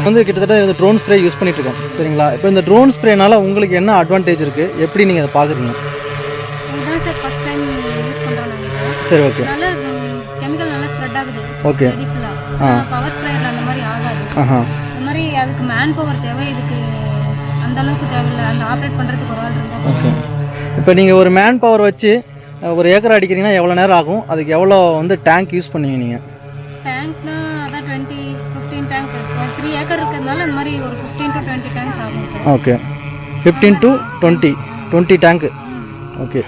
வந்து கிட்டத்தட்ட இந்த ட்ரோன் ஸ்ப்ரே யூஸ் பண்ணிட்டு இருக்கோம் சரிங்களா. இப்போ இந்த ட்ரோன் ஸ்ப்ரேனால உங்களுக்கு என்ன அட்வான்டேஜ் இருக்குது, எப்படி நீங்கள் அதை பார்க்குறீங்க? இதுதான் சார் ஃபர்ஸ்ட் டைம் யூஸ் பண்ணுறோம். சரி ஓகே. நல்லா கெமிக்கல் நல்லா ஸ்ப்ரெட் ஆகுது. ஓகே. பவர் ஸ்ப்ரேயரில் அந்த மாதிரி ஆகாது. இந்த மாதிரி அதுக்கு மேன் பவர் தேவை, இதுக்கு அந்த அளவுக்கு தேவையில்லை. அந்த ஆப்ரேட் பண்ணுறதுக்கு ஒரு ஆள் இருந்தால். ஓகே. இப்போ நீங்கள் ஒரு மேன் பவர் வச்சு ஒரு ஏக்கர் அடிக்கிறீங்கன்னா எவ்வளோ நேரம் ஆகும், அதுக்கு எவ்வளோ வந்து டேங்க் யூஸ் பண்ணுவீங்க நீங்கள்? டேங்க்னா அதான் 15 டேங்க் இருக்கும். 3 ஏக்கர் இருக்கிறதுனால இந்த மாதிரி ஒரு 15 to 20 டேங்க்ஸ் ஆகும். ஓகே. 15 to 20 tank. ஓகே.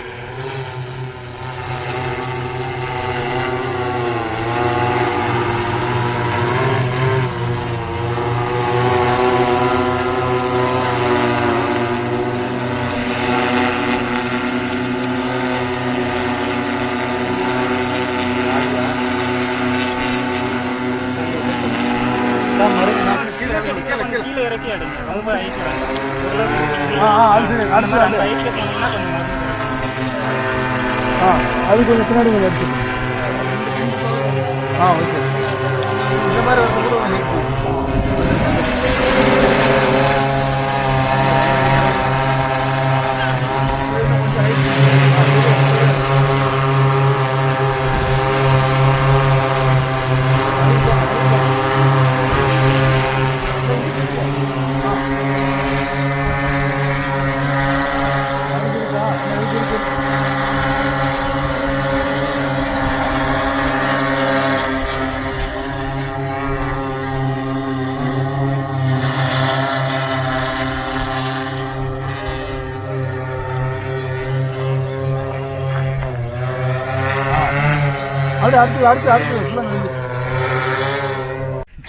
அது கொஞ்சம் பின்னாடி கொஞ்சம் எடுத்து. ஓகே. இந்த மாதிரி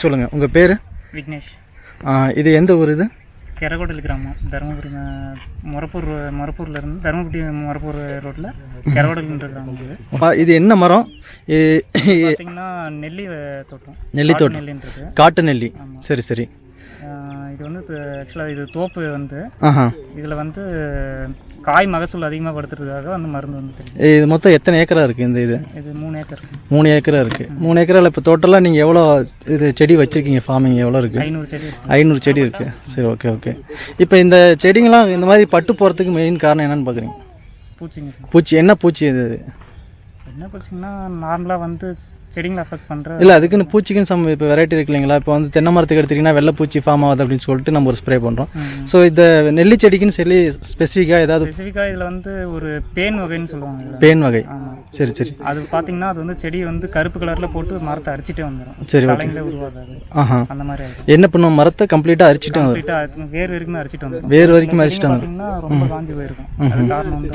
சொல்லுங்க உங்க பேரு? விக்னேஷ். இது எந்த ஊர்? இது கெரகோட்டல் கிராமம், தருமபுரி மொரப்பூர்ல இருந்து தருமபுரி மொரப்பூர் ரோட்ல கெரகோட்டல்ன்ற கிராமம். இது என்ன மரம்? பார்த்தீங்கன்னா நெல்லி தோட்டம். நெல்லி தோட்டம். நெல்லின்றது காட்டு நெல்லி. சரி சரி. இது வந்து ஆக்சுவலாக இது தோப்பு வந்து இதில் வந்து காய் மகசூல் அதிகமாக படுத்துறதுக்காக வந்து மருந்து வந்து. இது மொத்தம் எத்தனை ஏக்கரா இருக்குது இந்த இது? இது 3 ஏக்கர். 3 ஏக்கரா இருக்குது. 3 ஏக்கரால் இப்போ டோட்டலாக நீங்கள் எவ்வளோ இது செடி வச்சுருக்கீங்க? ஃபார்மிங் எவ்வளோ இருக்குது? 500 செடி. 500 செடி இருக்குது. சரி ஓகே ஓகே. இப்போ இந்த செடிங்களாம் இந்த மாதிரி பட்டு போகிறதுக்கு மெயின் காரணம் என்னென்னு பார்க்குறீங்க? பூச்சிங்க. பூச்சி என்ன பூச்சி இது? என்ன பூச்சிங்கன்னா நார்மலாக வந்து செடிங்களை அஃபெக்ட் பண்ணுற இல்லை, அதுக்குன்னு பூச்சிக்குன்னு இப்போ வெரைட்டி இருக்கு இல்லைங்களா? இப்போ வந்து தென்னை மரத்துக்கு எடுத்திங்கன்னா வெள்ளை பூச்சி ஃபார்ம் ஆகுது அப்படின்னு சொல்லிட்டு நம்ம ஒரு ஸ்ப்ரே பண்ணுறோம். ஸோ இந்த நெல்லி செடிக்குன்னு சொல்லி ஸ்பெசிஃபிக்காக ஏதாவது? ஸ்பெசிஃபிக்காக இதில் வந்து ஒரு பேன் வகைன்னு சொல்லுவாங்க. பேன் வகை. சரி சரி. அது பார்த்தீங்கன்னா அது வந்து செடி வந்து கருப்பு கலரில் போட்டு மரத்தை அரிச்சிட்டே வந்துடும். சரி. தலைங்களே உருவாகாது. அந்த மாதிரி என்ன பண்ணுவோம்? மரத்தை கம்ப்ளீட்டாக அரிச்சிட்டு வந்துடும். வேர் வரைக்கும் அரிச்சிட்டு வந்துடும். வேர் வரைக்கும் அரிச்சிட்டு வந்துடும். ரொம்ப காஞ்சி போயிருக்கும். அது காரணம் வந்து